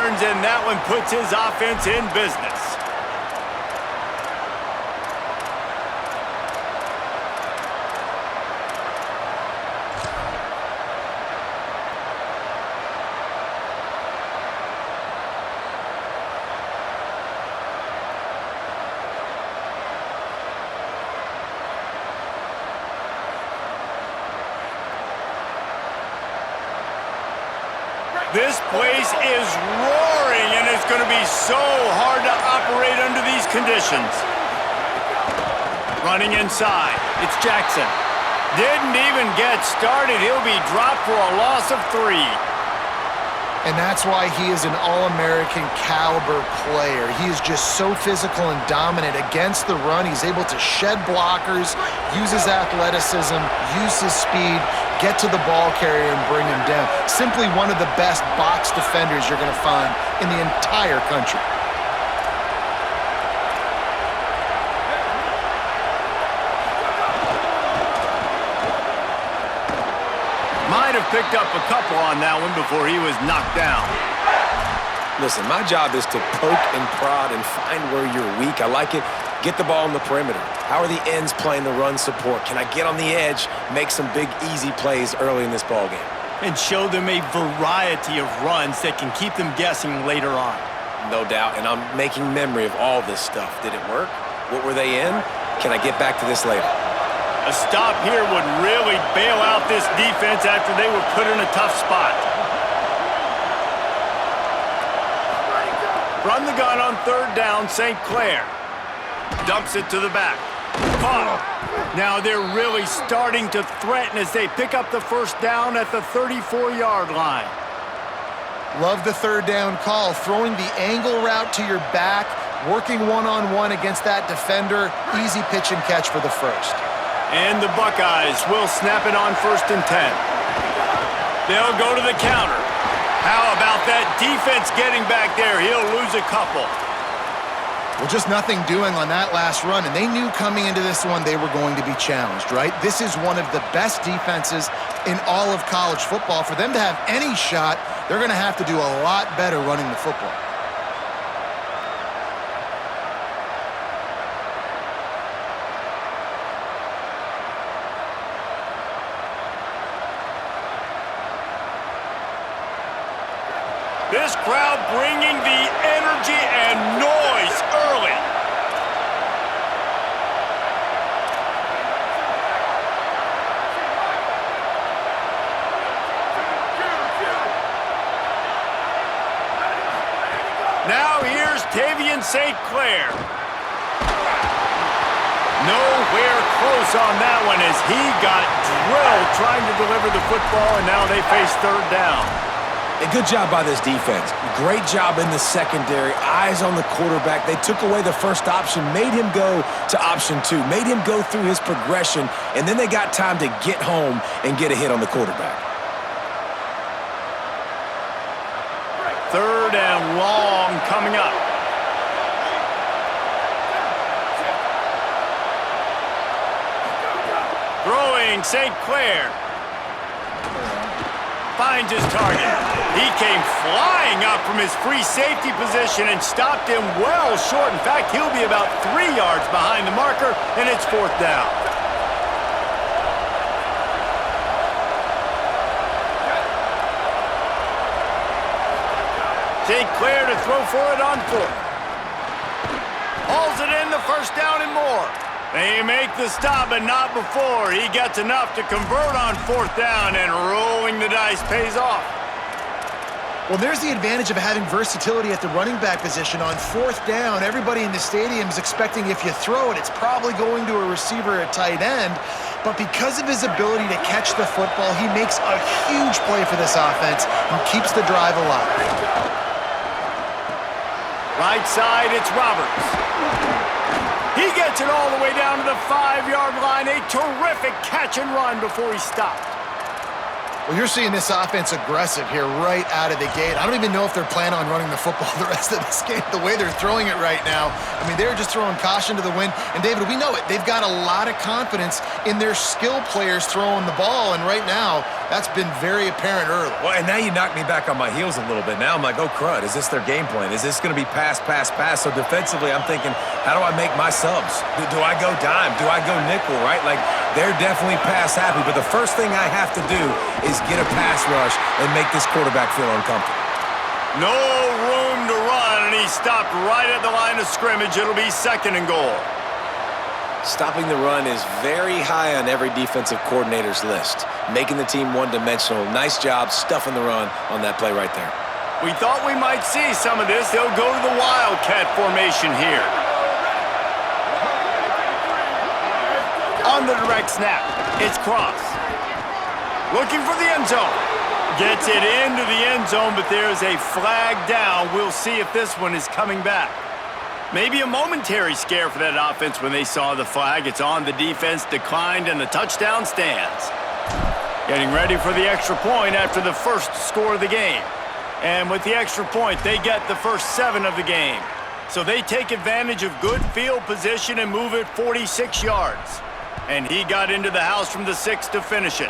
turns, and that one puts his offense in business. This place is roaring, and it's going to be so hard to operate under these conditions. Running inside, it's Jackson. Didn't even get started. He'll be dropped for a loss of 3. And that's why he is an All-American caliber player. He is just so physical and dominant against the run. He's able to shed blockers, use his athleticism, use his speed, get to the ball carrier and bring him down. Simply one of the best box defenders you're going to find in the entire country. Might have picked up a couple on that one before he was knocked down. Listen, my job is to poke and prod and find where you're weak. I like it. Get the ball in the perimeter. How are the ends playing the run support? Can I get on the edge, make some big, easy plays early in this ballgame? And show them a variety of runs that can keep them guessing later on. No doubt, and I'm making memory of all this stuff. Did it work? What were they in? Can I get back to this later? A stop here would really bail out this defense after they were put in a tough spot. Run the gun on 3rd down, St. Clair. Dumps it to the back. Caught. Now they're really starting to threaten as they pick up the 1st down at the 34-yard line. Love the 3rd down call, throwing the angle route to your back, working one-on-one against that defender. Easy pitch and catch for the 1st. And the Buckeyes will snap it on 1st and 10. They'll go to the counter. How about that defense getting back there? He'll lose a couple. Well, just nothing doing on that last run, and they knew coming into this one they were going to be challenged, right? This is one of the best defenses in all of college football. For them to have any shot, they're going to have to do a lot better running the football. This crowd bringing the energy and noise early. Now here's Tavian St. Clair. Nowhere close on that one as he got drilled trying to deliver the football, and now they face 3rd down. A good job by this defense. Great job in the secondary. Eyes on the quarterback. They took away the 1st option, made him go to option 2, made him go through his progression, and then they got time to get home and get a hit on the quarterback. 3rd and long coming up. Throwing St. Clair. Finds his target. He came flying up from his free safety position and stopped him well short. In fact, he'll be about 3 yards behind the marker, and it's 4th down. St. Clair to throw for it on 4th. Hauls it in, the 1st down and more. They make the stop, but not before. He gets enough to convert on 4th down, and rolling the dice pays off. Well, there's the advantage of having versatility at the running back position. On 4th down, everybody in the stadium is expecting if you throw it, it's probably going to a receiver at tight end. But because of his ability to catch the football, he makes a huge play for this offense and keeps the drive alive. Right side, it's Roberts. He gets it all the way down to the 5-yard line. A terrific catch and run before he stopped. Well, you're seeing this offense aggressive here right out of the gate. I don't even know if they're planning on running the football the rest of this game, the way they're throwing it right now. I mean, they're just throwing caution to the wind. And, David, we know it. They've got a lot of confidence in their skill players throwing the ball. And right now, That's been very apparent early. Well, and now you knock me back on my heels a little bit. Now I'm like, oh, crud, is this their game plan? Is this going to be pass, pass, pass? So defensively, I'm thinking, how do I make my subs? Do I go dime? Do I go nickel, right? Like, they're definitely pass happy, but the first thing I have to do is get a pass rush and make this quarterback feel uncomfortable. No room to run, and he stopped right at the line of scrimmage. It'll be 2nd and goal. Stopping the run is very high on every defensive coordinator's list. Making the team one-dimensional. Nice job stuffing the run on that play right there. We thought we might see some of this. They'll go to the Wildcat formation here. On the direct snap, it's Cross. Looking for the end zone. Gets it into the end zone, but there's a flag down. We'll see if this one is coming back. Maybe a momentary scare for that offense when they saw the flag. It's on, the defense declined, and the touchdown stands. Getting ready for the extra point after the first score of the game. And with the extra point, they get the first 7 of the game. So they take advantage of good field position and move it 46 yards. And he got into the house from the 6 to finish it.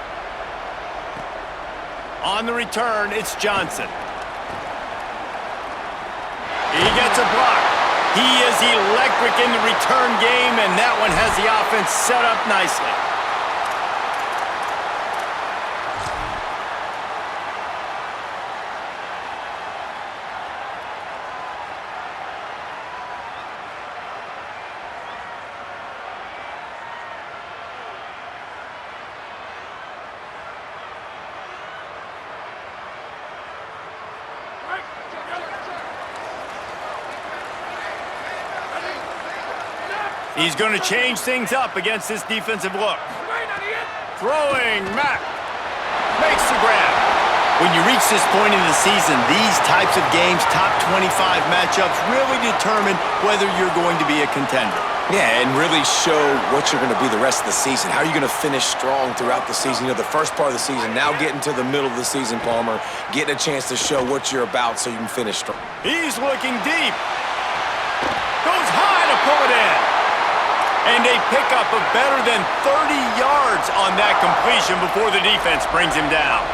On the return, it's Johnson. He gets a block. He is electric in the return game, and that one has the offense set up nicely. He's going to change things up against this defensive look. Throwing, Mack makes the grab. When you reach this point in the season, these types of games, top 25 matchups, really determine whether you're going to be a contender. Yeah, and really show what you're going to be the rest of the season. How are you going to finish strong throughout the season? You know, the first part of the season, now getting to the middle of the season, Palmer, getting a chance to show what you're about so you can finish strong. He's looking deep. Goes high to pull it in. And a pickup of better than 30 yards on that completion before the defense brings him down.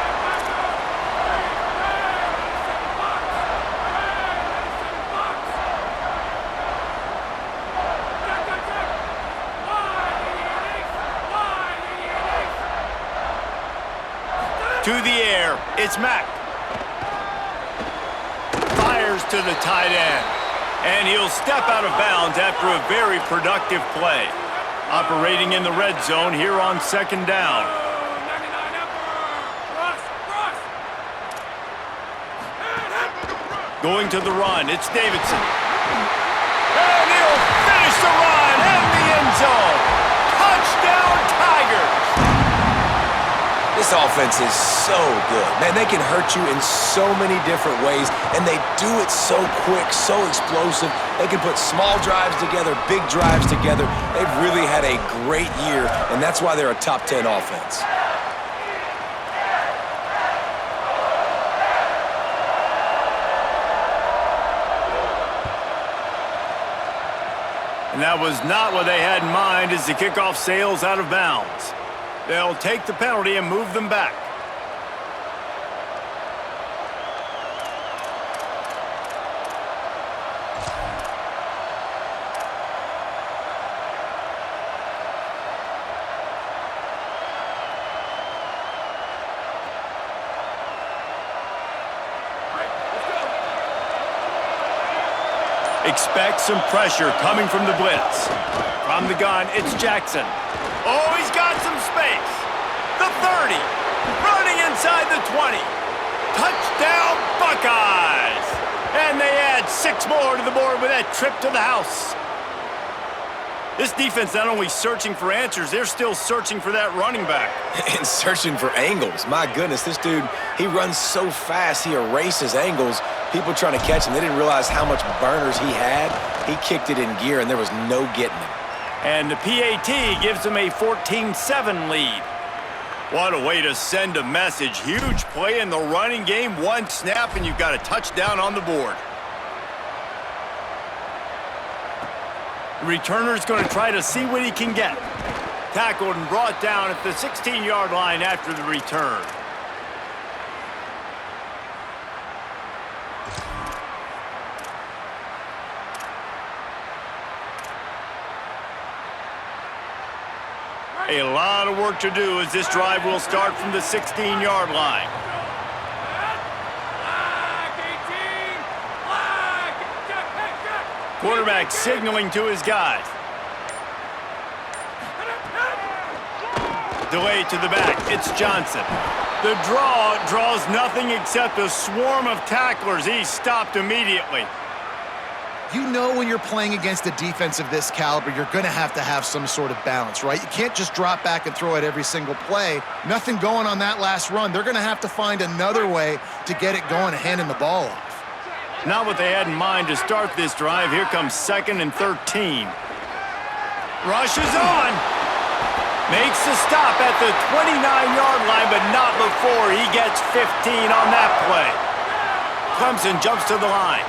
To the air, it's Mack. Fires to the tight end. And he'll step out of bounds after a very productive play. Operating in the red zone here on 2nd down. Going to the run, it's Davidson. And he'll finish the run in the end zone. Touchdown, Tigers! This offense is so good. Man, they can hurt you in so many different ways, and they do it so quick, so explosive. They can put small drives together, big drives together. They've really had a great year, and that's why they're a top 10 offense. And that was not what they had in mind as the kickoff sails out of bounds. They'll take the penalty and move them back. Expect some pressure coming from the blitz. From the gun, it's Jackson. Oh, he's got some space. The 30. Running inside the 20. Touchdown, Buckeyes. And they add 6 more to the board with that trip to the house. This defense not only searching for answers, they're still searching for that running back. And searching for angles. My goodness, this dude, he runs so fast, he erases angles. People trying to catch him, they didn't realize how much burners he had. He kicked it in gear, and there was no getting him. And the PAT gives them a 14-7 lead. What a way to send a message. Huge play in the running game. 1 snap, and you've got a touchdown on the board. The returner's going to try to see what he can get. Tackled and brought down at the 16-yard line after the return. A lot of work to do as this drive will start from the 16-yard line. Quarterback signaling to his guys. Delay to the back. It's Johnson. The draw draws nothing except a swarm of tacklers. He's stopped immediately. You know when you're playing against a defense of this caliber, you're going to have some sort of balance, right? You can't just drop back and throw it every single play. Nothing going on that last run. They're going to have to find another way to get it going and handing the ball off. Not what they had in mind to start this drive. Here comes 2nd and 13. Rushes on. Makes the stop at the 29-yard line, but not before he gets 15 on that play. Clemson jumps to the line.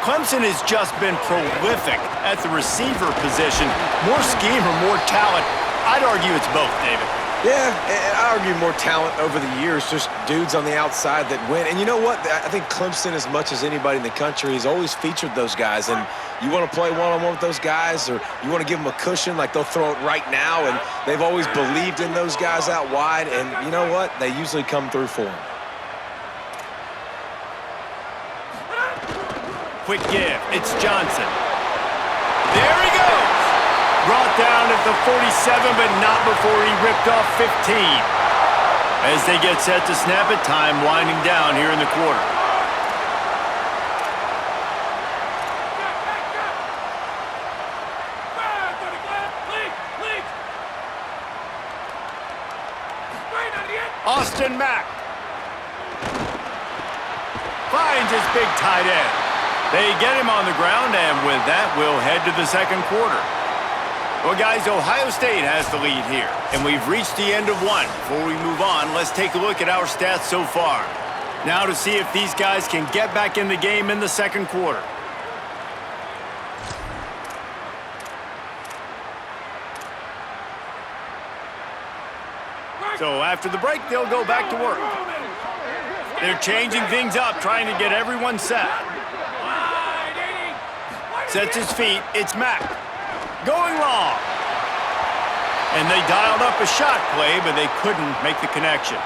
Clemson has just been prolific at the receiver position. More scheme or more talent? I'd argue it's both, David. Yeah, and I argue more talent over the years, just dudes on the outside that win. And you know what? I think Clemson, as much as anybody in the country, has always featured those guys. And you want to play one-on-one with those guys, or you want to give them a cushion, like they'll throw it right now. And they've always believed in those guys out wide. And you know what? They usually come through for them. Quick give. It's Johnson. There he goes. Brought down at the 47, but not before he ripped off 15. As they get set to snap it, time winding down here in the quarter. Austin Mack finds his big tight end. They get him on the ground, and with that, we'll head to the second quarter. Well, guys, Ohio State has the lead here, and we've reached the end of one. Before we move on, let's take a look at our stats so far. Now to see if these guys can get back in the game in the second quarter. So after the break, they'll go back to work. They're changing things up, trying to get everyone set. Sets his feet. It's Mack. Going long. And they dialed up a shot play, but they couldn't make the connection.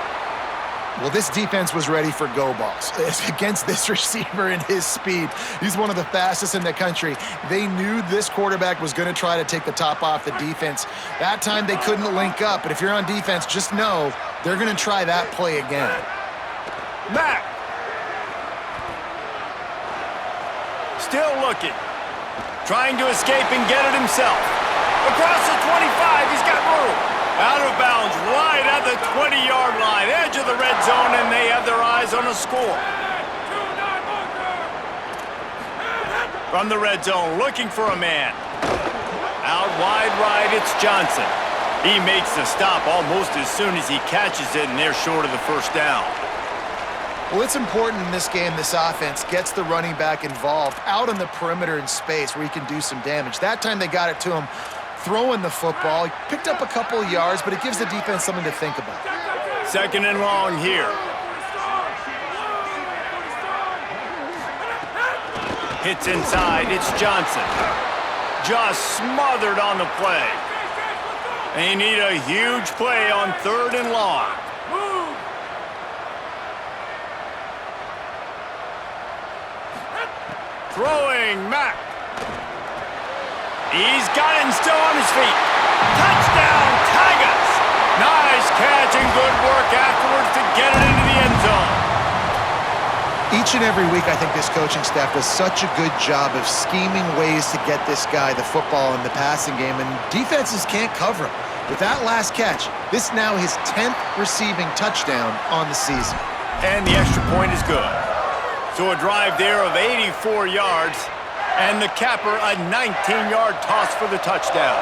Well, this defense was ready for go balls. It's against this receiver and his speed. He's one of the fastest in the country. They knew this quarterback was going to try to take the top off the defense. That time they couldn't link up, but if you're on defense, just know they're going to try that play again. Mack. Still looking. Trying to escape and get it himself. Across the 25, he's got room. Out of bounds, right at the 20-yard line. Edge of the red zone, and they have their eyes on a score. From the red zone, looking for a man. Out wide right, it's Johnson. He makes the stop almost as soon as he catches it, and they're short of the first down. Well, it's important in this game this offense gets the running back involved out on the perimeter in space where he can do some damage. That time they got it to him throwing the football. He picked up a couple of yards, but it gives the defense something to think about. 2nd and long here. Hits inside. It's Johnson. Just smothered on the play. They need a huge play on 3rd and long. Throwing Mack. He's got it and still on his feet. Touchdown, Tigers! Nice catch and good work afterwards to get it into the end zone. Each and every week, I think this coaching staff does such a good job of scheming ways to get this guy the football in the passing game, and defenses can't cover him. With that last catch, this now his 10th receiving touchdown on the season. And the extra point is good. So a drive there of 84 yards, and the capper a 19-yard toss for the touchdown.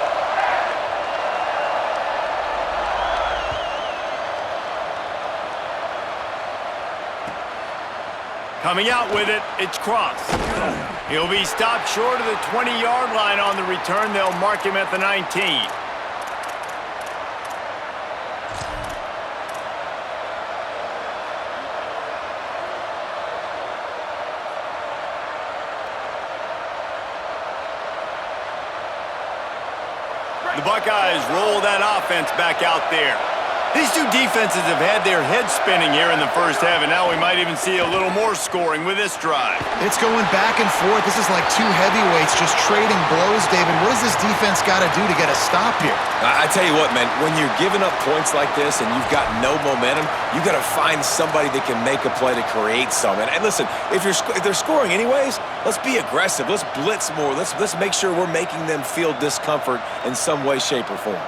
Coming out with it, it's Cross. He'll be stopped short of the 20-yard line on the return. They'll mark him at the 19. The Buckeyes roll that offense back out there. These two defenses have had their heads spinning here in the first half, and now we might even see a little more scoring with this drive. It's going back and forth. This is like two heavyweights just trading blows, David. What does this defense got to do to get a stop here? I tell you what, man, when you're giving up points like this and you've got no momentum, you got to find somebody that can make a play to create some. And listen, if they're scoring anyways, let's be aggressive. Let's blitz more. Let's make sure we're making them feel discomfort in some way, shape, or form.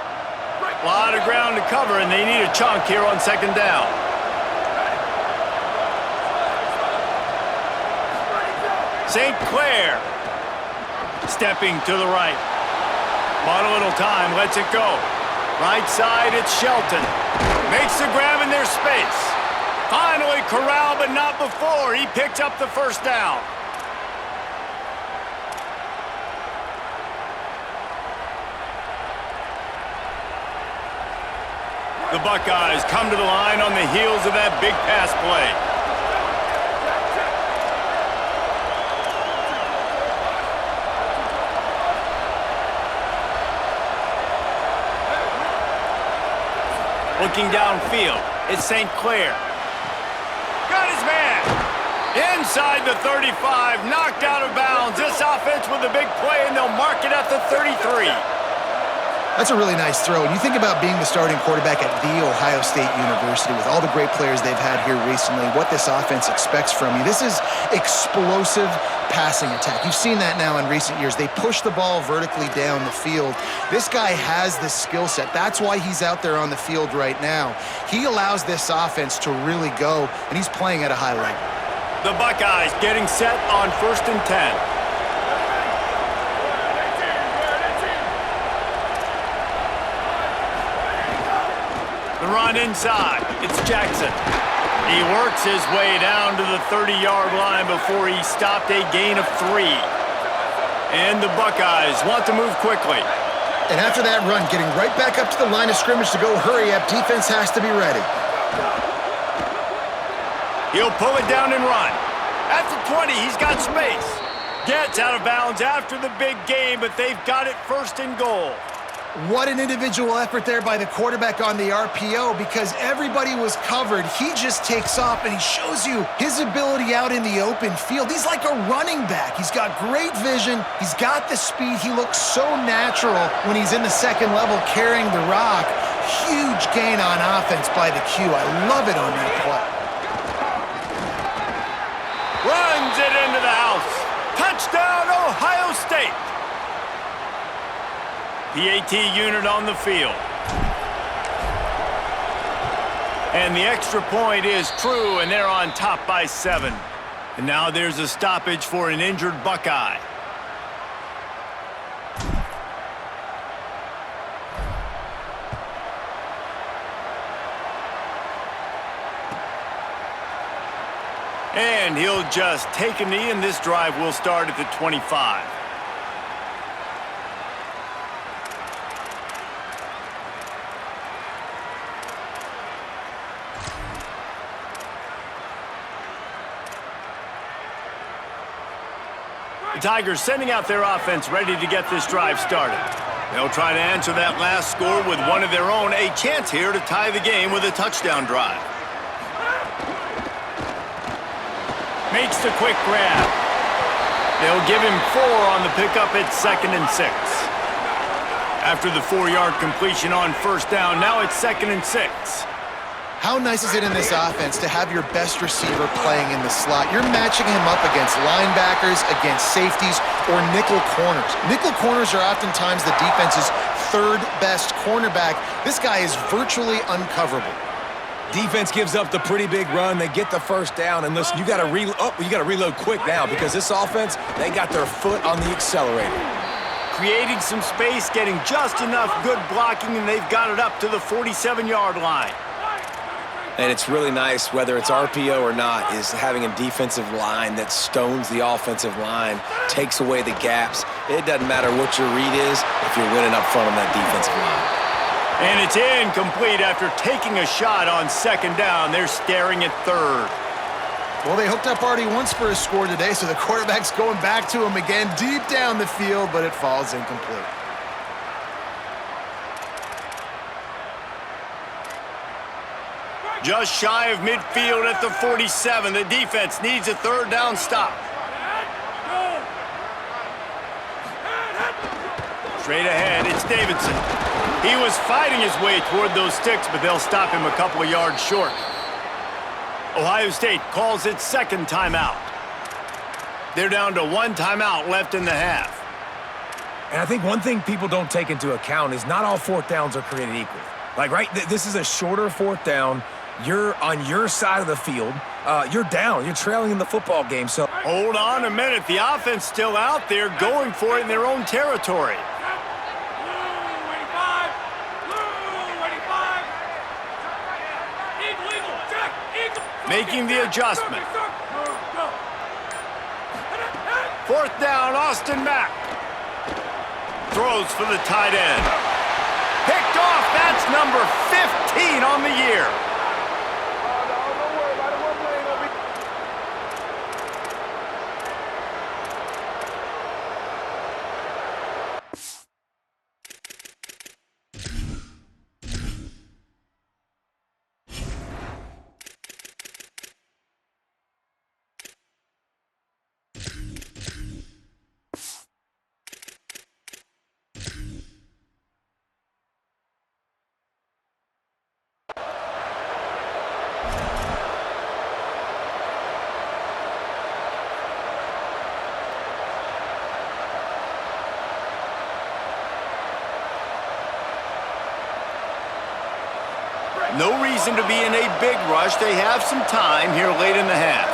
A lot of ground to cover, and they need a chunk here on second down. St. Clair stepping to the right. Bought a little time, lets it go. Right side, it's Shelton. Makes the grab in their space. Finally corralled, but not before. He picks up the first down. The Buckeyes come to the line on the heels of that big pass play. Looking downfield, it's St. Clair. Got his man. Inside the 35, knocked out of bounds. This offense with a big play, and they'll mark it at the 33. That's a really nice throw. And you think about being the starting quarterback at The Ohio State University with all the great players they've had here recently, what this offense expects from you. This is explosive passing attack. You've seen that now in recent years. They push the ball vertically down the field. This guy has the skill set. That's why he's out there on the field right now. He allows this offense to really go, and he's playing at a high level. The Buckeyes getting set on 1st and 10. The run inside. It's Jackson. He works his way down to the 30-yard line before he stopped a gain of 3. And the Buckeyes want to move quickly. And after that run, getting right back up to the line of scrimmage to go hurry up, defense has to be ready. He'll pull it down and run. At the 20, he's got space. Gets out of bounds after the big gain, but they've got it 1st and goal. What an individual effort there by the quarterback on the RPO, because everybody was covered. He just takes off, and he shows you his ability out in the open field. He's like a running back. He's got great vision. He's got the speed. He looks so natural when he's in the second level carrying the rock. Huge gain on offense by the Q. I love it on that play. Runs it into the house. Touchdown, Ohio State. PAT unit on the field. And the extra point is true, and they're on top by 7. And now there's a stoppage for an injured Buckeye. And he'll just take a knee, and this drive will start at the 25. The Tigers sending out their offense ready to get this drive started. They'll try to answer that last score with one of their own, a chance here to tie the game with a touchdown drive. Makes the quick grab. They'll give him 4 on the pickup at 2nd and 6. After the 4-yard completion on 1st down, now it's 2nd and 6. How nice is it in this offense to have your best receiver playing in the slot? You're matching him up against linebackers, against safeties, or nickel corners. Nickel corners are oftentimes the defense's 3rd best cornerback. This guy is virtually uncoverable. Defense gives up the pretty big run. They get the first down, and listen, you got to reload quick now because this offense, they got their foot on the accelerator. Creating some space, getting just enough good blocking, and they've got it up to the 47-yard line. And it's really nice, whether it's RPO or not, is having a defensive line that stones the offensive line, takes away the gaps. It doesn't matter what your read is if you're winning up front on that defensive line. And it's incomplete after taking a shot on 2nd down. They're staring at 3rd. Well, they hooked up already once for a score today, so the quarterback's going back to him again deep down the field, but it falls incomplete. Just shy of midfield at the 47. The defense needs a third down stop. Straight ahead, it's Davidson. He was fighting his way toward those sticks, but they'll stop him a couple of yards short. Ohio State calls its second timeout. They're down to one timeout left in the half. And I think one thing people don't take into account is not all fourth downs are created equal. Like, right, this is a shorter fourth down. You're on your side of the field. You're down. You're trailing in the football game. So hold on a minute. The offense still out there going for it in their own territory. Making the adjustment. Fourth down, Austin Mack. Throws for the tight end. Picked off. That's number 15 on the year. No reason to be in a big rush. They have some time here late in the half.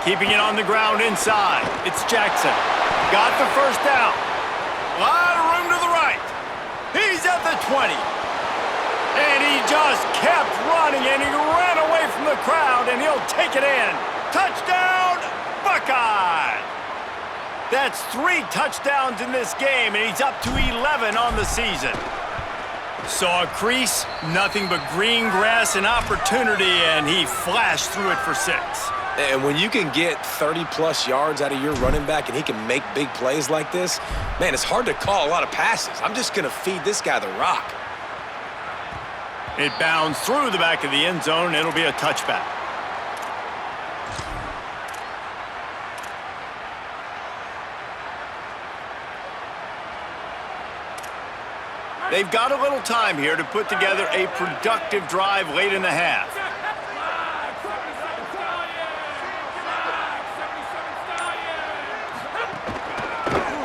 Keeping it on the ground inside. It's Jackson. Got the first down. A lot of room to the right. He's at the 20. And he just kept running, and he ran away from the crowd, and he'll take it in. Touchdown, Buckeye! That's 3 touchdowns in this game, and he's up to 11 on the season. Saw a crease, nothing but green grass and opportunity, and he flashed through it for 6. And when you can get 30-plus yards out of your running back and he can make big plays like this, man, it's hard to call a lot of passes. I'm just going to feed this guy the rock. It bounds through the back of the end zone. It'll be a touchback. They've got a little time here to put together a productive drive late in the half.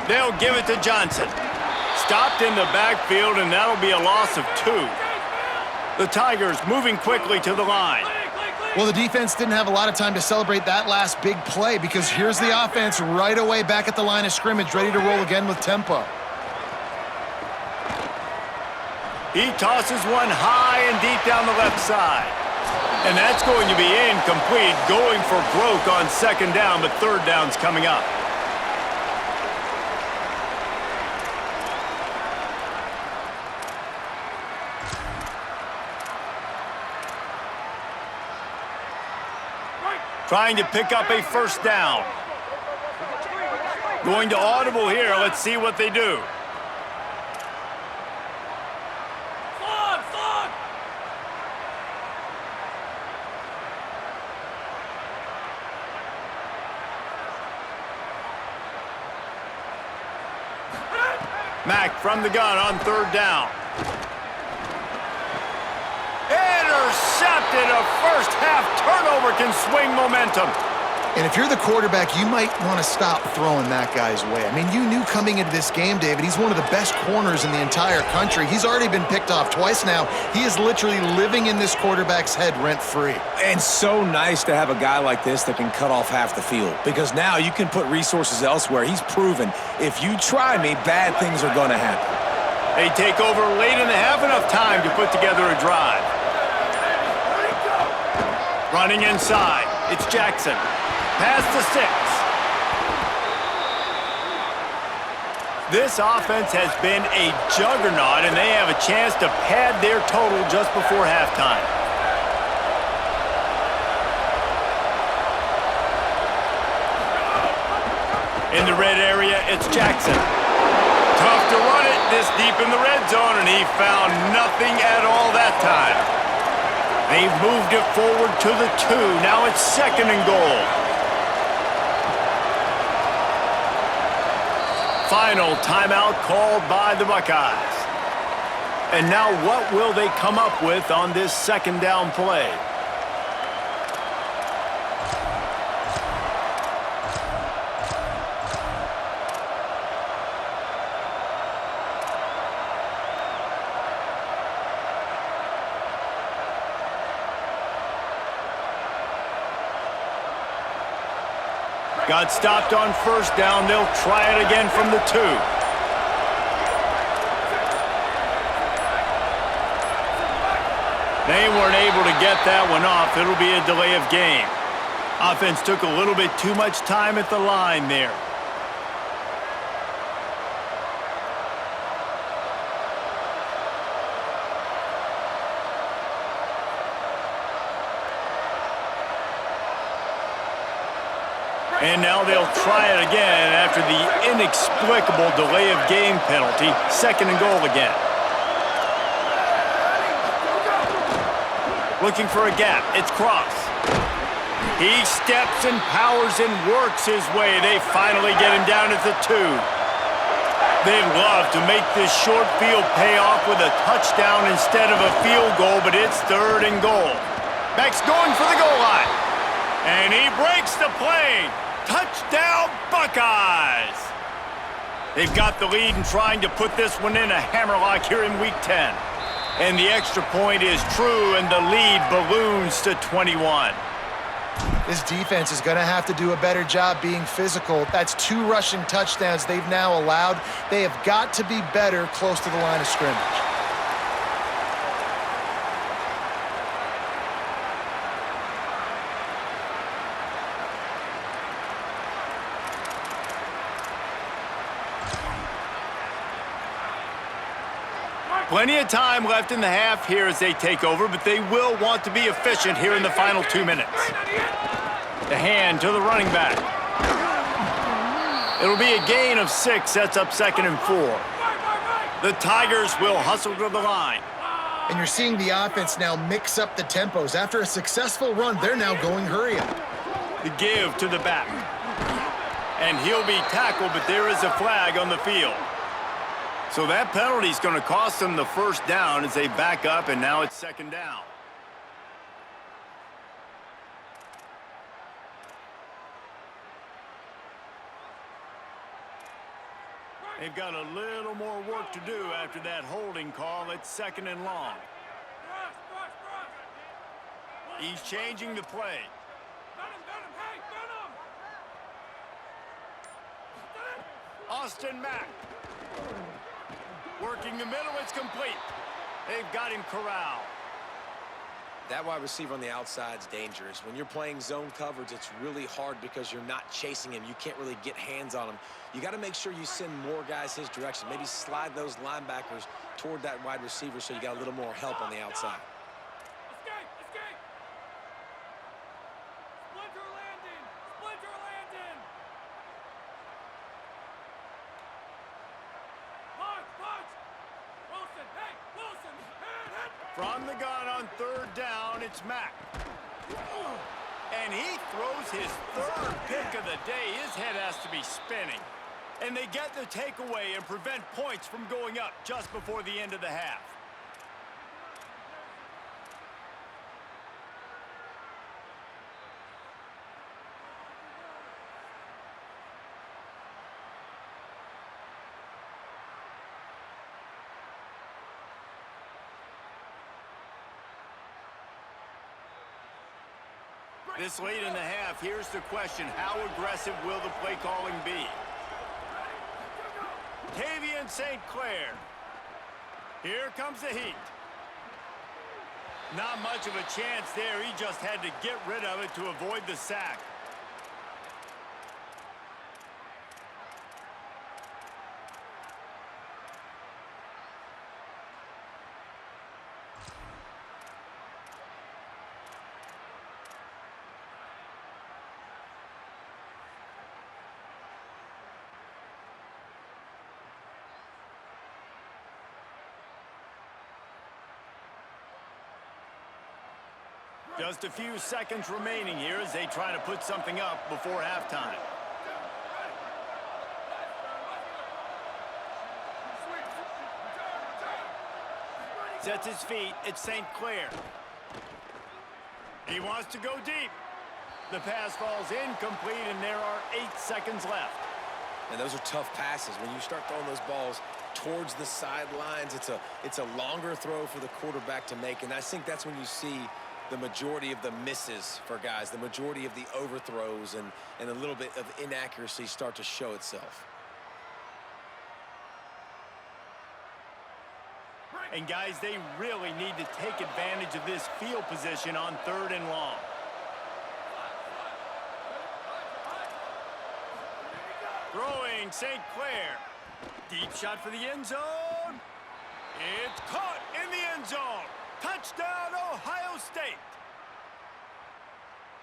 They'll give it to Johnson. Stopped in the backfield, and that'll be a loss of 2. The Tigers moving quickly to the line. Well, the defense didn't have a lot of time to celebrate that last big play because here's the offense right away back at the line of scrimmage, ready to roll again with tempo. He tosses one high and deep down the left side. And that's going to be incomplete, going for broke on second down, but third down's coming up. Trying to pick up a first down. Going to audible here. Let's see what they do. Mack from the gun on third down. Intercepted. A first half turnover can swing momentum. And if you're the quarterback, you might want to stop throwing that guy's way. I mean, you knew coming into this game, David, he's one of the best corners in the entire country. He's already been picked off twice now. He is literally living in this quarterback's head rent-free. And so nice to have a guy like this that can cut off half the field, because now you can put resources elsewhere. He's proven if you try me, bad things are going to happen. They take over late in the half, enough time to put together a drive. Running inside, it's Jackson. Past the 6. This offense has been a juggernaut, and they have a chance to pad their total just before halftime. In the red area, it's Jackson. Tough to run it this deep in the red zone, and he found nothing at all that time. They've moved it forward to the 2. Now it's 2nd and goal. Final timeout called by the Buckeyes. And now what will they come up with on this 2nd down play? Got stopped on 1st down. They'll try it again from the 2. They weren't able to get that one off. It'll be a delay of game. Offense took a little bit too much time at the line there. And now they'll try it again after the inexplicable delay of game penalty. 2nd and goal again. Looking for a gap. It's Cross. He steps and powers and works his way. They finally get him down at the 2. They'd love to make this short field pay off with a touchdown instead of a field goal, but it's 3rd and goal. Mack's going for the goal line. And he breaks the plane. Touchdown, Buckeyes! They've got the lead and trying to put this one in a hammerlock here in Week 10. And the extra point is true, and the lead balloons to 21. This defense is going to have to do a better job being physical. That's 2 rushing touchdowns they've now allowed. They have got to be better close to the line of scrimmage. Plenty of time left in the half here as they take over, but they will want to be efficient here in the final 2 minutes. The hand to the running back. It'll be a gain of 6, sets up 2nd and 4. The Tigers will hustle to the line. And you're seeing the offense now mix up the tempos. After a successful run, they're now going hurry up. The give to the back. And he'll be tackled, but there is a flag on the field. So that penalty is going to cost them the 1st down as they back up, and now it's 2nd down. They've got a little more work to do after that holding call. It's 2nd and long. He's changing the play. Austin Mack. Working the middle, it's complete. They've got him corralled. That wide receiver on the outside is dangerous. When you're playing zone coverage, it's really hard because you're not chasing him. You can't really get hands on him. You got to make sure you send more guys his direction. Maybe slide those linebackers toward that wide receiver so you got a little more help on the outside. From the gun on 3rd down, it's Mack. And he throws his 3rd pick of the day. His head has to be spinning. And they get the takeaway and prevent points from going up just before the end of the half. This late in the half, here's the question. How aggressive will the play calling be? Tavian St. Clair. Here comes the heat. Not much of a chance there. He just had to get rid of it to avoid the sack. Just a few seconds remaining here as they try to put something up before halftime. Sets his feet. It's St. Clair. He wants to go deep. The pass falls incomplete, and there are 8 seconds left. And those are tough passes. When you start throwing those balls towards the sidelines, it's a longer throw for the quarterback to make, and I think that's when you see the majority of the misses for guys, the majority of the overthrows and a little bit of inaccuracy start to show itself. And guys, they really need to take advantage of this field position on 3rd and long. Throwing St. Clair. Deep shot for the end zone. It's caught in the end zone. Touchdown, Ohio State.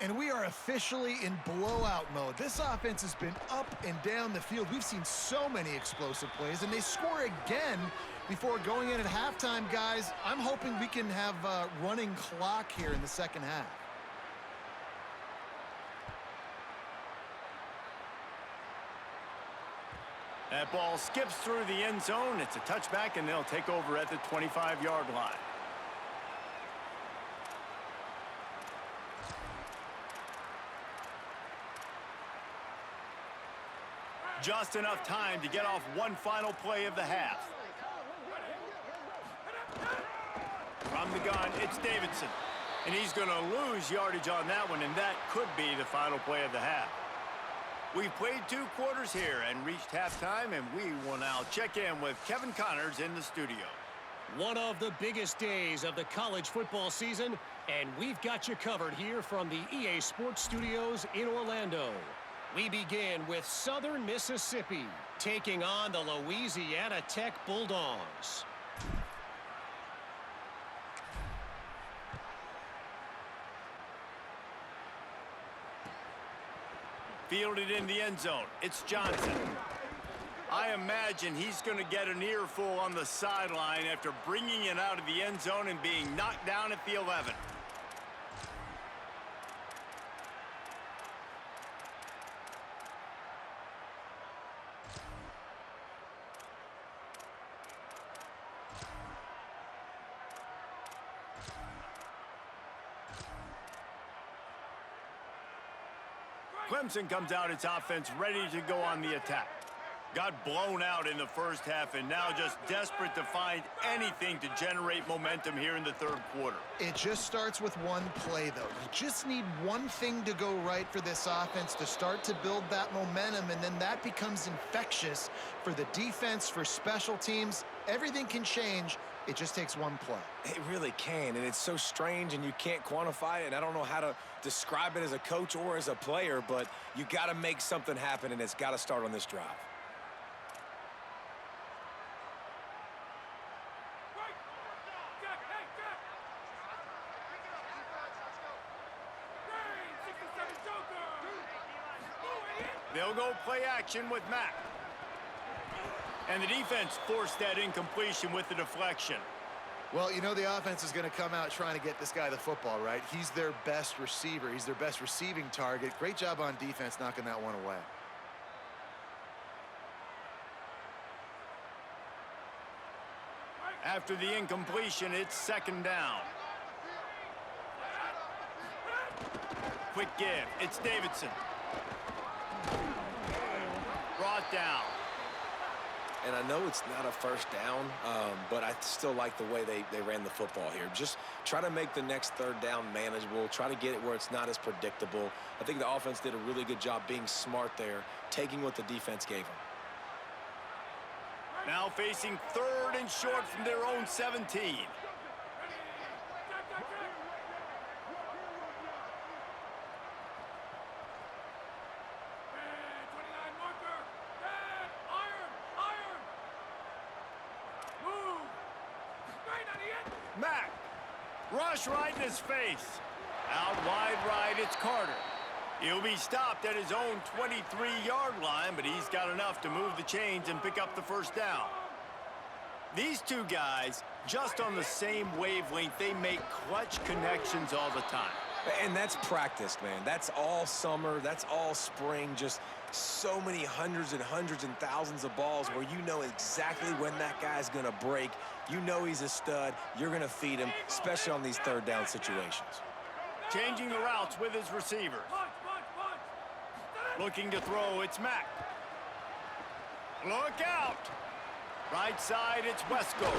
And we are officially in blowout mode. This offense has been up and down the field. We've seen so many explosive plays, and they score again before going in at halftime, guys. I'm hoping we can have a running clock here in the second half. That ball skips through the end zone. It's a touchback, and they'll take over at the 25-yard line. Just enough time to get off one final play of the half. From the gun, it's Davidson. And he's going to lose yardage on that one, and that could be the final play of the half. We've played 2 quarters here and reached halftime, and we will now check in with Kevin Connors in the studio. One of the biggest days of the college football season, and we've got you covered here from the EA Sports Studios in Orlando. We begin with Southern Mississippi, taking on the Louisiana Tech Bulldogs. Fielded in the end zone. It's Johnson. I imagine he's going to get an earful on the sideline after bringing it out of the end zone and being knocked down at the 11. Clemson comes out its offense ready to go on the attack. Got blown out in the first half and now just desperate to find anything to generate momentum here in the 3rd quarter. It just starts with one play, though. You just need one thing to go right for this offense to start to build that momentum, and then that becomes infectious for the defense, for special teams. Everything can change. It just takes one play. It really can, and it's so strange, and you can't quantify it, and I don't know how to describe it as a coach or as a player, but you got to make something happen, and it's got to start on this drive. They'll go play action with Mack. And the defense forced that incompletion with the deflection. Well, you know the offense is going to come out trying to get this guy the football, right? He's their best receiver. He's their best receiving target. Great job on defense knocking that one away. After the incompletion, it's 2nd down. Quick give. It's Davidson. Brought down. And I know it's not a first down, but I still like the way they ran the football here. Just try to make the next 3rd down manageable. Try to get it where it's not as predictable. I think the offense did a really good job being smart there, taking what the defense gave them. Now facing 3rd and short from their own 17. Mack, rush right in his face. Out wide right, it's Carter. He'll be stopped at his own 23-yard line, but he's got enough to move the chains and pick up the 1st down. These 2 guys Just on the same wavelength, they make clutch connections all the time. And that's practiced, man. That's all summer. That's all spring. Just so many hundreds and hundreds and thousands of balls where you know exactly when that guy's going to break. You know he's a stud. You're going to feed him, especially on these third down situations. Changing the routes with his receivers. Looking to throw, it's Mack. Look out! Right side, it's Wesco.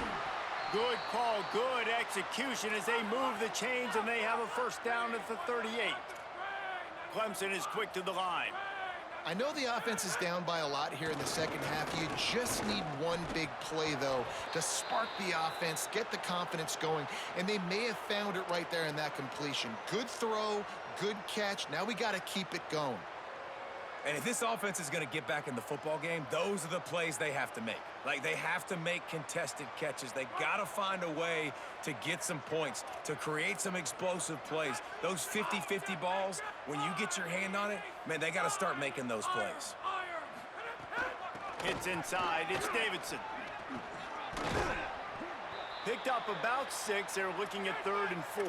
Good call, good execution as they move the chains and they have a first down at the 38. Clemson is quick to the line. I know the offense is down by a lot here in the second half. You just need one big play, though, to spark the offense, get the confidence going, and they may have found it right there in that completion. Good throw, good catch. Now we got to keep it going. And if this offense is going to get back in the football game, those are the plays they have to make. Like, they have to make contested catches. They got to find a way to get some points, to create some explosive plays. Those 50-50 balls, when you get your hand on it, man, they got to start making those plays. Hits inside, it's Davidson. Picked up about 6. They're looking at 3rd and 4.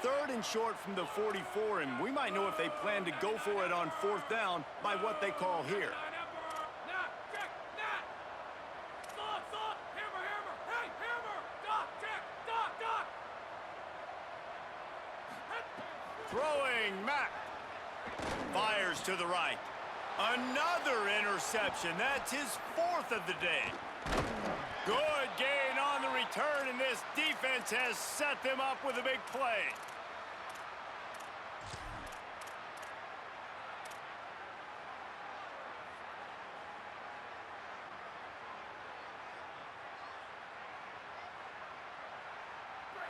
3rd and short from the 44, and we might know if they plan to go for it on 4th down by what they call here. Throwing, Mack. Fires to the right. Another interception. That's his 4th of the day. Good gain on the return, and this defense has set them up with a big play.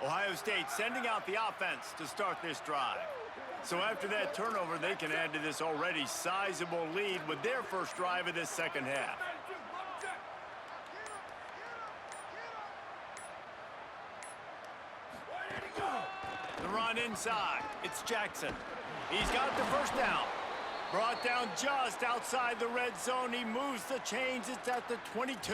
Ohio State sending out the offense to start this drive. So after that turnover, they can add to this already sizable lead with their first drive of this second half. The run inside. It's Jackson. He's got the first down. Brought down just outside the red zone. He moves the chains. It's at the 22.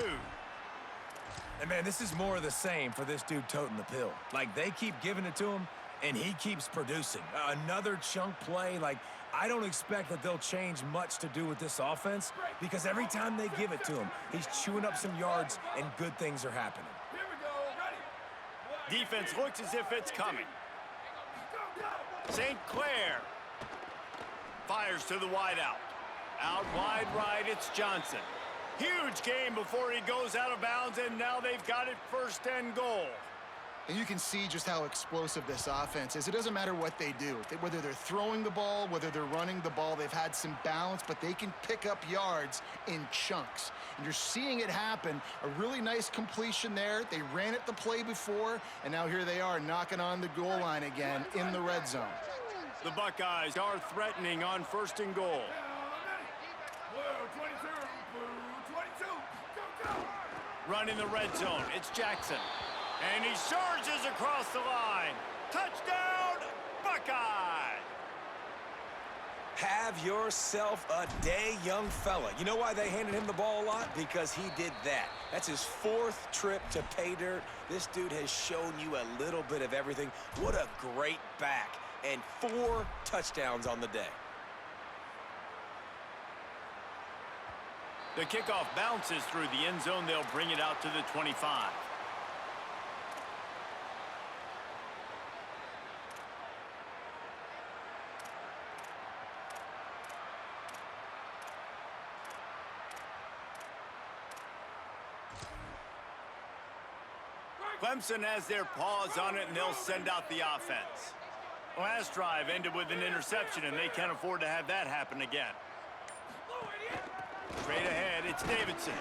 And, man, this is more of the same for this dude toting the pill. Like, they keep giving it to him, and he keeps producing. Another chunk play. Like, I don't expect that they'll change much to do with this offense because every time they give it to him, he's chewing up some yards, and good things are happening. Defense looks as if it's coming. St. Clair fires to the wideout. Out wide right, it's Johnson. Huge game before he goes out of bounds, and now they've got it 1st and goal. And you can see just how explosive this offense is. It doesn't matter what they do. Whether they're throwing the ball, whether they're running the ball, they've had some balance, but they can pick up yards in chunks. And you're seeing it happen. A really nice completion there. They ran it the play before, and now here they are knocking on the goal line again in the red zone. The Buckeyes are threatening on 1st and goal. Running the red zone, it's Jackson. And he surges across the line. Touchdown, Buckeye! Have yourself a day, young fella. You know why they handed him the ball a lot? Because he did that. That's his 4th trip to pay dirt. This dude has shown you a little bit of everything. What a great back. And 4 touchdowns on the day. The kickoff bounces through the end zone. They'll bring it out to the 25. Clemson has their paws on it, and they'll send out the offense. Last drive ended with an interception, and they can't afford to have that happen again. Straight ahead, it's Davidson.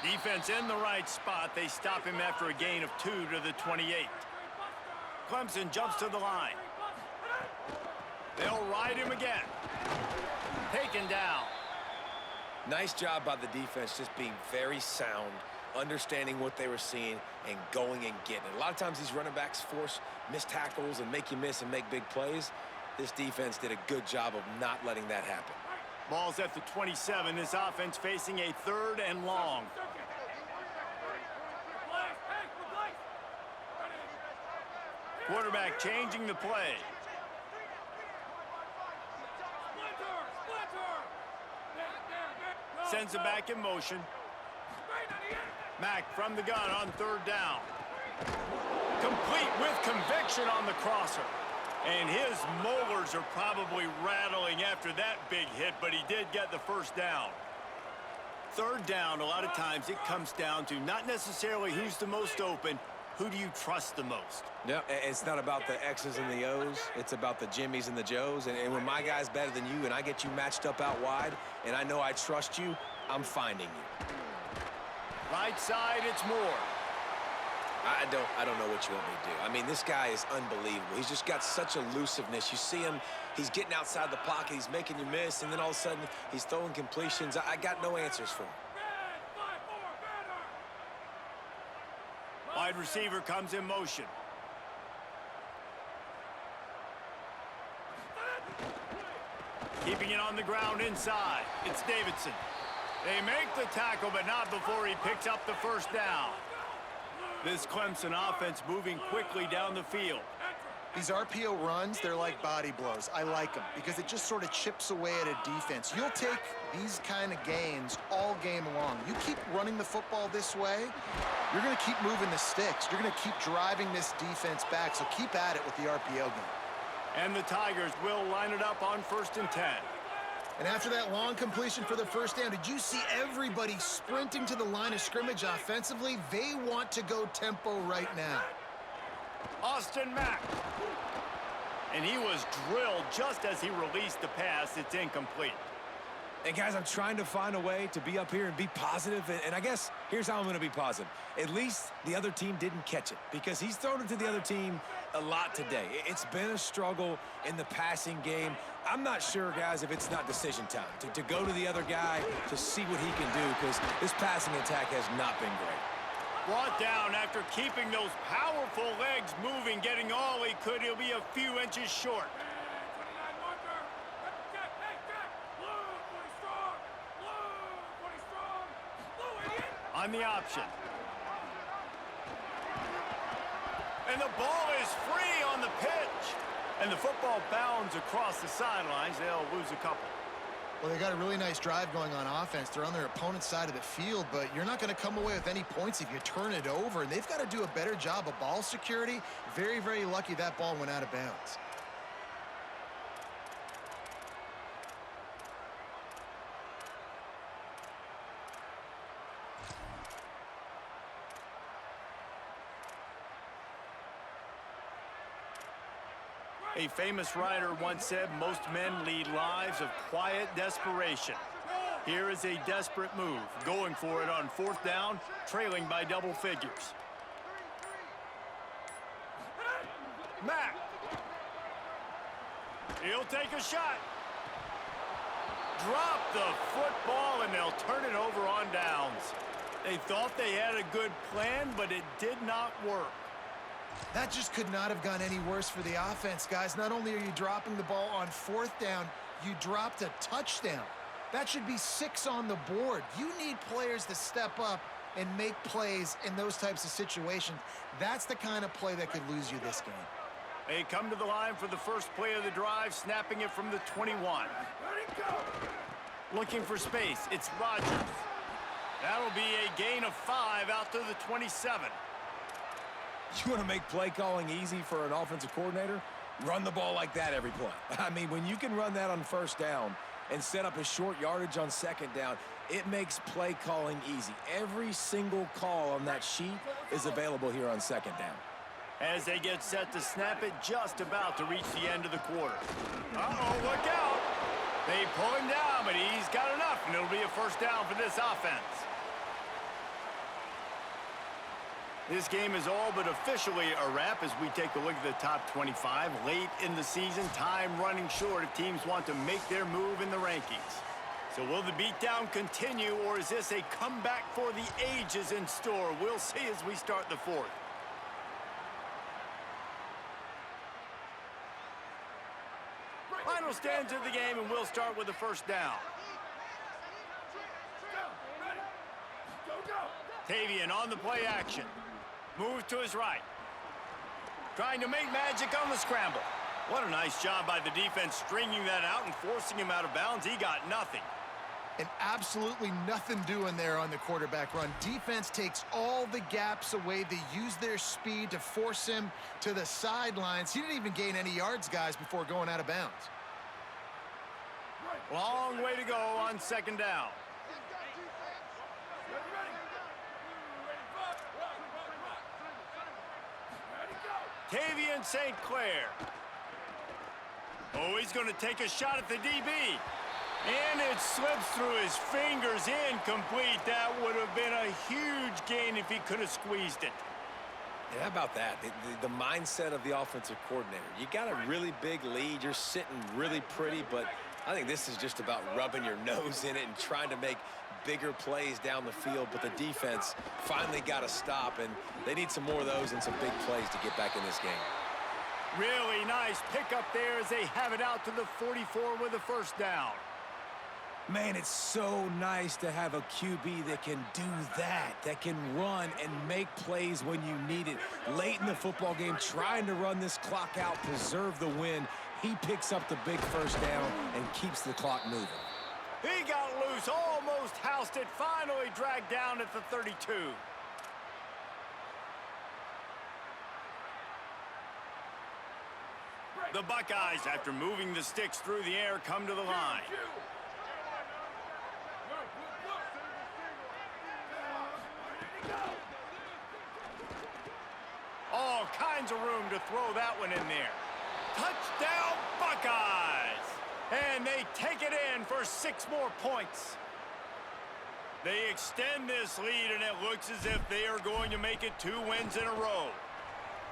Defense in the right spot. They stop him after a gain of 2 to the 28. Clemson jumps to the line. They'll ride him again. Taken down. Nice job by the defense just being very sound, understanding what they were seeing, and going and getting it. A lot of times these running backs force missed tackles and make you miss and make big plays. This defense did a good job of not letting that happen. Ball's at the 27. This offense facing a 3rd and long. Quarterback changing the play. Sends it back in motion. Mack from the gun on third down. Complete with conviction on the crosser. And his molars are probably rattling after that big hit, but he did get the first down. Third down, a lot of times it comes down to not necessarily who's the most open, who do you trust the most? No, it's not about the X's and the O's. It's about the Jimmies and the Joes. And when my guy's better than you and I get you matched up out wide and I know I trust you, I'm finding you. Right side, it's Moore. I don't know what you want me to do. I mean, this guy is unbelievable. He's just got such elusiveness. You see him, he's getting outside the pocket, he's making you miss, and then all of a sudden he's throwing completions. I got no answers for him. Wide receiver comes in motion. Keeping it on the ground inside. It's Davidson. They make the tackle, but not before he picks up the first down. This Clemson offense moving quickly down the field. These RPO runs, they're like body blows. I like them because it just sort of chips away at a defense. You'll take these kind of gains all game long. You keep running the football this way, you're going to keep moving the sticks. You're going to keep driving this defense back, so keep at it with the RPO game. And the Tigers will line it up on 1st and 10. And after that long completion for the first down, did you see everybody sprinting to the line of scrimmage offensively? They want to go tempo right now. Austin Mack. And he was drilled just as he released the pass. It's incomplete. And guys, I'm trying to find a way to be up here and be positive. And I guess here's how I'm going to be positive. At least the other team didn't catch it because he's thrown it to the other team a lot today. It's been a struggle in the passing game. I'm not sure, guys, if it's not decision time to go to the other guy to see what he can do because this passing attack has not been great. Brought down after keeping those powerful legs moving, getting all he could. He'll be a few inches short. On the option. And the ball is free on the pitch. And the football bounds across the sidelines. They'll lose a couple. Well, they got a really nice drive going on offense. They're on their opponent's side of the field, but you're not going to come away with any points if you turn it over. And they've got to do a better job of ball security. Very, very lucky that ball went out of bounds. A famous writer once said, most men lead lives of quiet desperation. Here is a desperate move, going for it on 4th down, trailing by double figures. Mack. He'll take a shot. Drop the football, and they'll turn it over on downs. They thought they had a good plan, but it did not work. That just could not have gone any worse for the offense, guys. Not only are you dropping the ball on 4th down, you dropped a touchdown. That should be 6 on the board. You need players to step up and make plays in those types of situations. That's the kind of play that could lose you this game. They come to the line for the first play of the drive, snapping it from the 21. Looking for space, it's Rodgers. That'll be a gain of 5 out to the 27. You want to make play calling easy for an offensive coordinator? Run the ball like that every play. I mean, when you can run that on 1st down and set up a short yardage on 2nd down, it makes play calling easy. Every single call on that sheet is available here on 2nd down. As they get set to snap it, just about to reach the end of the quarter. Uh-oh, look out! They pull him down, but he's got enough, and it'll be a 1st down for this offense. This game is all but officially a wrap as we take a look at the top 25. Late in the season, time running short if teams want to make their move in the rankings. So will the beatdown continue, or is this a comeback for the ages in store? We'll see as we start the 4th. Final stanza of the game, and we'll start with the 1st down. Tavian on the play action. Moves to his right. trying to make magic on the scramble. What a nice job by the defense stringing that out and forcing him out of bounds. He got nothing. And absolutely nothing doing there on the quarterback run. Defense takes all the gaps away. They use their speed to force him to the sidelines. He didn't even gain any yards, guys, before going out of bounds. Long way to go on second down. Tavian St. Clair. Oh, he's going to take a shot at the DB. And it slips through his fingers, incomplete. That would have been a huge gain if he could have squeezed it. Yeah, how about that? The mindset of the offensive coordinator. You got a really big lead. You're sitting really pretty, but I think this is just about rubbing your nose in it and trying to make bigger plays down the field. But the defense finally got a stop, and they need some more of those and some big plays to get back in this game. Really nice pickup there as they have it out to the 44 with a first down. Man, it's so nice to have a QB that can do that can run and make plays when you need it. Late in the football game, trying to run this clock out, preserve the win. He picks up the big first down and keeps the clock moving. He got loose, almost housed it, finally dragged down at the 32. The Buckeyes, after moving the sticks through the air, come to the line. All kinds of room to throw that one in there. Touchdown, Buckeyes! And they take it in for 6 more points. They extend this lead, and it looks as if they are going to make it 2 wins in a row.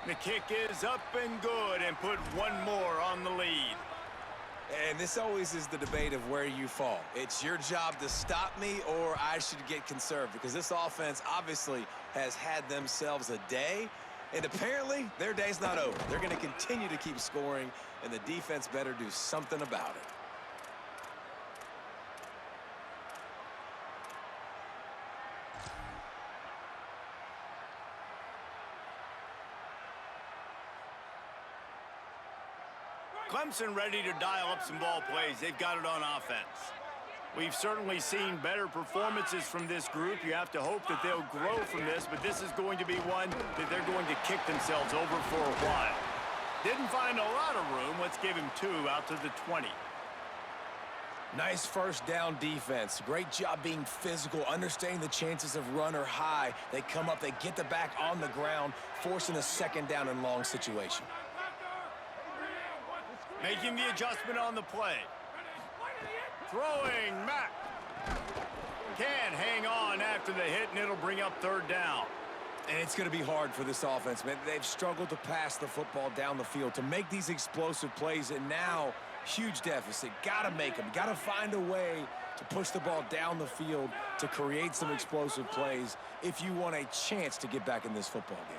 The kick is up and good and put 1 more on the lead. And this always is the debate of where you fall. It's your job to stop me, or I should get conserved, because this offense obviously has had themselves a day, and apparently their day's not over. They're going to continue to keep scoring, and the defense better do something about it. Clemson ready to dial up some ball plays. They've got it on offense. We've certainly seen better performances from this group. You have to hope that they'll grow from this, but this is going to be one that they're going to kick themselves over for a while. Didn't find a lot of room. Let's give him 2 out to the 20. Nice first down defense. Great job being physical, understanding the chances of run are high. They come up, they get the back on the ground, forcing a second down and long situation. Making the adjustment on the play. Throwing, Mack. Can't hang on after the hit, and it'll bring up 3rd down. And it's going to be hard for this offense, man. They've struggled to pass the football down the field, to make these explosive plays, and now huge deficit. Got to make them. Got to find a way to push the ball down the field to create some explosive plays if you want a chance to get back in this football game.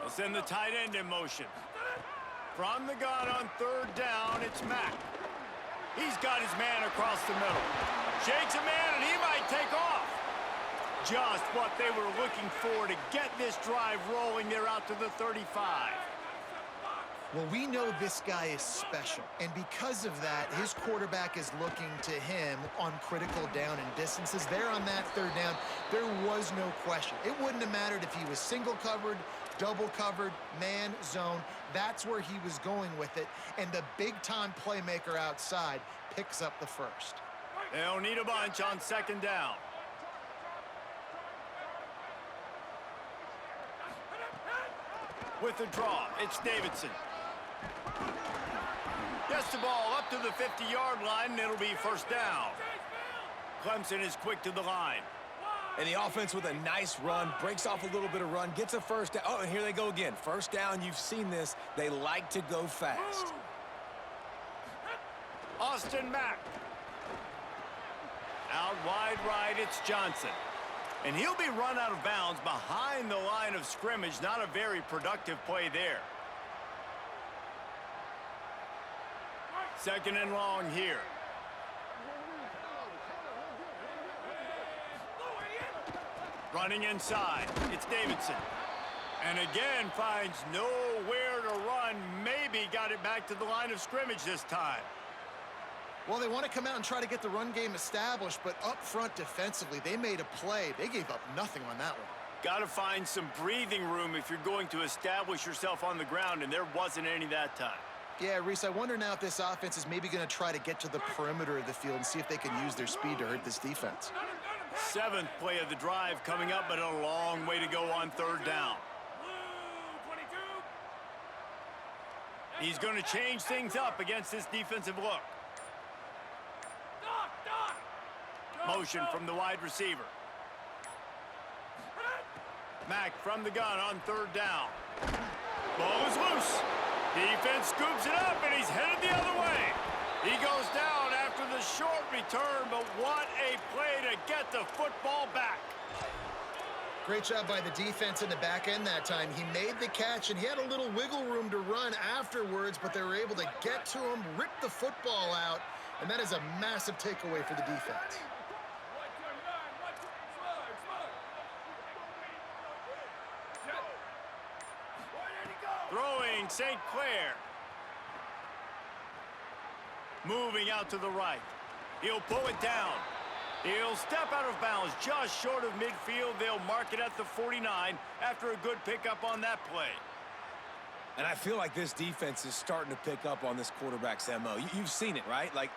They'll send the tight end in motion. From the gun on 3rd down, it's Mack. He's got his man across the middle. Shakes a man, and he might take off. Just what they were looking for to get this drive rolling. They're out to the 35. Well, we know this guy is special, and because of that, his quarterback is looking to him on critical down and distances. There on that 3rd down, there was no question. It wouldn't have mattered if he was single covered, double covered, man, zone. That's where he was going with it, and the big-time playmaker outside picks up the first. They'll need a bunch on 2nd down. With the draw, it's Davidson. Gets the ball up to the 50-yard line, and it'll be 1st down. Clemson is quick to the line. And the offense with a nice run, breaks off a little bit of run, gets a 1st down. Oh, and here they go again. 1st down, you've seen this. They like to go fast. Austin Mack. Out wide right, it's Johnson. And he'll be run out of bounds behind the line of scrimmage. Not a very productive play there. 2nd and long here. Running inside, it's Davidson. And again finds nowhere to run. Maybe got it back to the line of scrimmage this time. Well, they want to come out and try to get the run game established, but up front defensively, they made a play. They gave up nothing on that one. Got to find some breathing room if you're going to establish yourself on the ground, and there wasn't any that time. Yeah, Reese, I wonder now if this offense is maybe going to try to get to the perimeter of the field and see if they can use their speed to hurt this defense. 7th play of the drive coming up, but a long way to go on 3rd down. He's going to change things up against this defensive look. Motion from the wide receiver. Mack from the gun on 3rd down. Ball is loose. Defense scoops it up, and he's headed the other way. He goes down after the short return, but what a play to get the football back. Great job by the defense in the back end that time. He made the catch, and he had a little wiggle room to run afterwards, but they were able to get to him, rip the football out, and that is a massive takeaway for the defense. Throwing St. Clair. Moving out to the right. He'll pull it down. He'll step out of bounds just short of midfield. They'll mark it at the 49 after a good pickup on that play. And I feel like this defense is starting to pick up on this quarterback's MO. You've seen it, right? Like,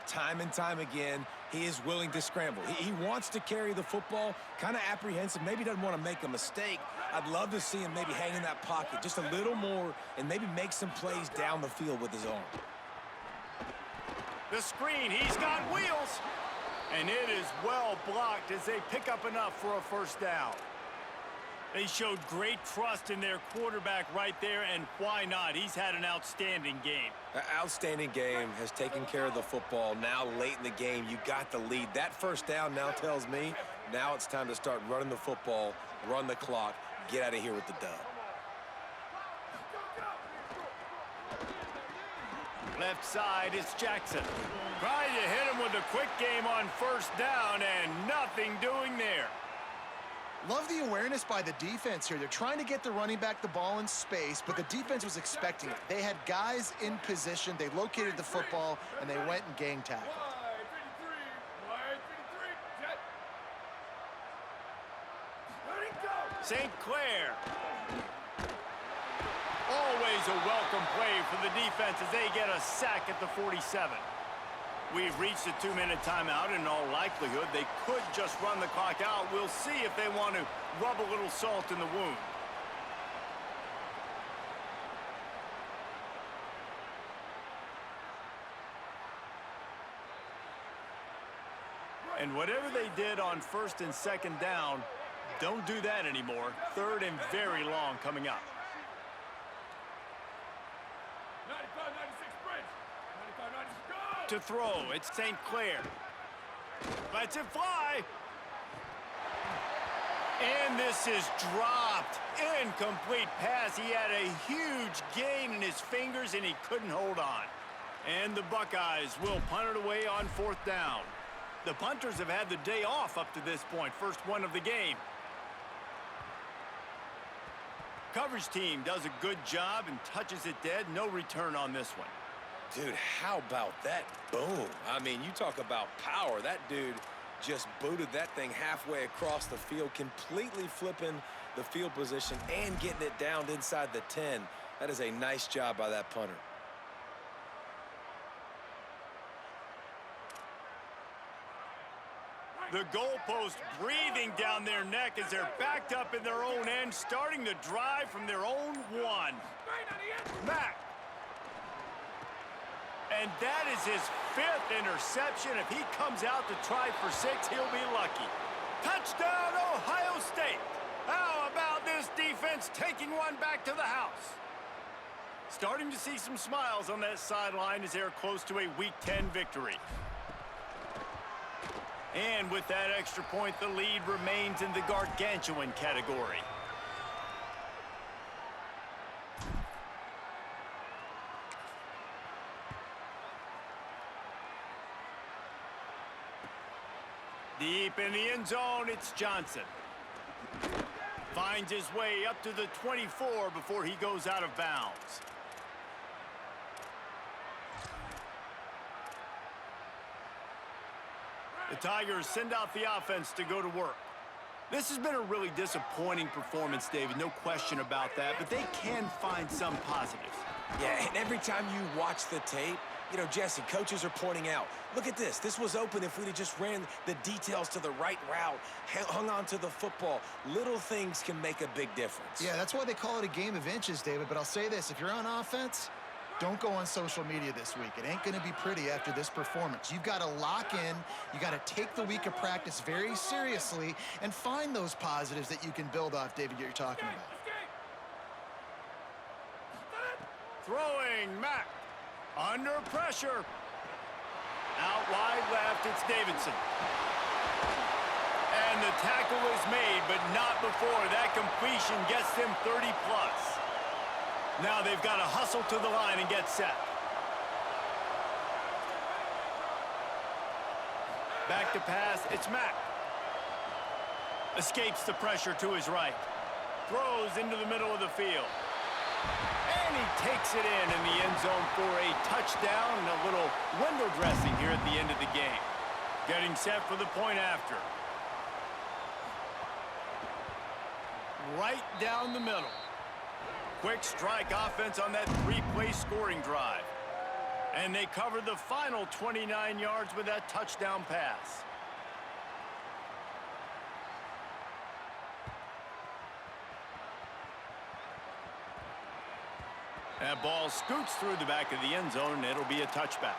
time and time again, he is willing to scramble. He wants to carry the football, kind of apprehensive, maybe doesn't want to make a mistake. I'd love to see him maybe hang in that pocket just a little more and maybe make some plays down the field with his arm. The screen, he's got wheels. And it is well blocked as they pick up enough for a 1st down. They showed great trust in their quarterback right there, and why not? He's had an outstanding game. An outstanding game, has taken care of the football. Now late in the game, you got the lead. That 1st down now tells me now it's time to start running the football, run the clock, get out of here with the dub. Left side, it's Jackson. Trying to hit him with a quick game on 1st down, and nothing doing there. Love the awareness by the defense here. They're trying to get the running back the ball in space, but the defense was expecting it. They had guys in position. They located the football, and they went and gang tackled. St. Clair. Always a welcome play for the defense as they get a sack at the 47. We've reached a 2-minute timeout, and in all likelihood, they could just run the clock out. We'll see if they want to rub a little salt in the wound. And whatever they did on 1st and 2nd down, don't do that anymore. 3rd and very long coming up. 95, 96, bridge. 95, 96, go! To throw, it's St. Clair. Lets it fly. And this is dropped. Incomplete pass. He had a huge gain in his fingers, and he couldn't hold on. And the Buckeyes will punt it away on 4th down. The punters have had the day off up to this point. First one of the game. Coverage team does a good job and touches it dead. No return on this one. Dude, how about that boom? I mean, you talk about power. That dude just booted that thing halfway across the field, completely flipping the field position and getting it down inside the 10. That is a nice job by that punter. The goalpost breathing down their neck as they're backed up in their own end, starting to drive from their own 1. Mack. And that is his 5th interception. If he comes out to try for 6, he'll be lucky. Touchdown, Ohio State. How about this defense taking one back to the house? Starting to see some smiles on that sideline as they're close to a Week 10 victory. And with that extra point, the lead remains in the gargantuan category. Deep in the end zone, it's Johnson. Finds his way up to the 24 before he goes out of bounds. The Tigers send out the offense to go to work. This has been a really disappointing performance, David, no question about that, but they can find some positives. Yeah, and every time you watch the tape, you know, Jesse, coaches are pointing out, look at this. This was open if we'd have just ran the details to the right route, hung on to the football. Little things can make a big difference. Yeah, that's why they call it a game of inches, David. But I'll say this, if you're on offense, don't go on social media this week. It ain't going to be pretty after this performance. You've got to lock in. You got to take the week of practice very seriously and find those positives that you can build off, David, you're talking about. Throwing Mack. Under pressure. Out wide left, it's Davidson. And the tackle is made, but not before that completion gets them 30+. Now they've got to hustle to the line and get set. Back to pass, it's Mack. Escapes the pressure to his right. Throws into the middle of the field. And he takes it in the end zone for a touchdown and a little window dressing here at the end of the game. Getting set for the point after. Right down the middle. Quick strike offense on that three-play scoring drive. And they cover the final 29 yards with that touchdown pass. That ball scoots through the back of the end zone, and it'll be a touchback.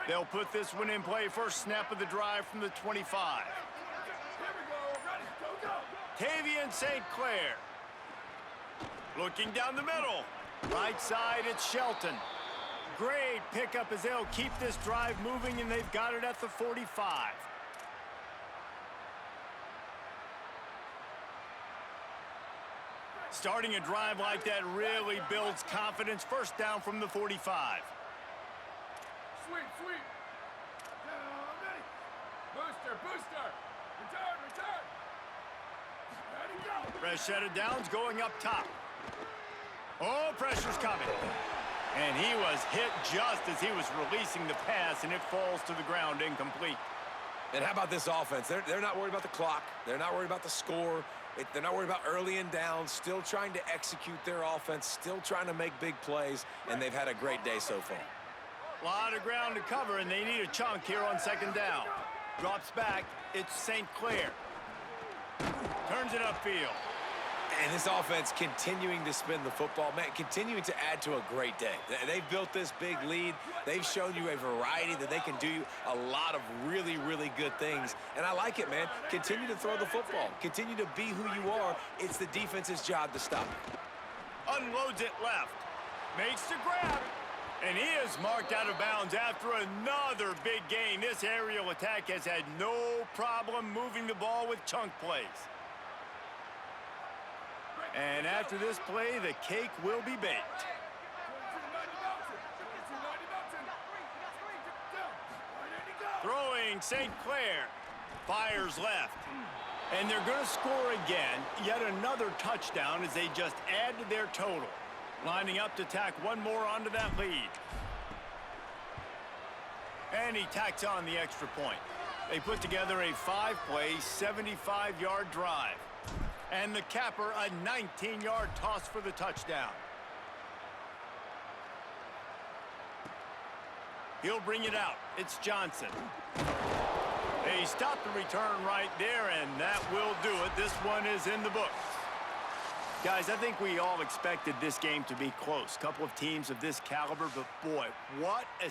They'll put this one in play first snap of the drive from the 25. Tavian St. Clair. Looking down the middle. Right side, it's Shelton. Great pickup as they'll keep this drive moving, and they've got it at the 45. Starting a drive like that really builds confidence. First down from the 45. Sweep. Booster. Return. Ready, go. Fresh set of downs going up top. Oh, pressure's coming. And he was hit just as he was releasing the pass, and it falls to the ground incomplete. And how about this offense? They're not worried about the clock. They're not worried about the score. They're not worried about early and down. Still trying to execute their offense. Still trying to make big plays. And they've had a great day so far. A lot of ground to cover, and they need a chunk here on second down. Drops back. It's St. Clair. Turns it upfield. And this offense continuing to spin the football, man, continuing to add to a great day. They've built this big lead. They've shown you a variety that they can do a lot of really, really good things. And I like it, man. Continue to throw the football. Continue to be who you are. It's the defense's job to stop. Unloads it left. Makes the grab. And he is marked out of bounds after another big gain. This aerial attack has had no problem moving the ball with chunk plays. And after this play, the cake will be baked. Throwing St. Clair. Fires left. And they're going to score again. Yet another touchdown as they just add to their total. Lining up to tack one more onto that lead. And he tacks on the extra point. They put together a 5-play, 75-yard drive. And the capper, a 19-yard toss for the touchdown. He'll bring it out. It's Johnson. They stop the return right there, and that will do it. This one is in the books. Guys, I think we all expected this game to be close. Couple of teams of this caliber, but boy, what a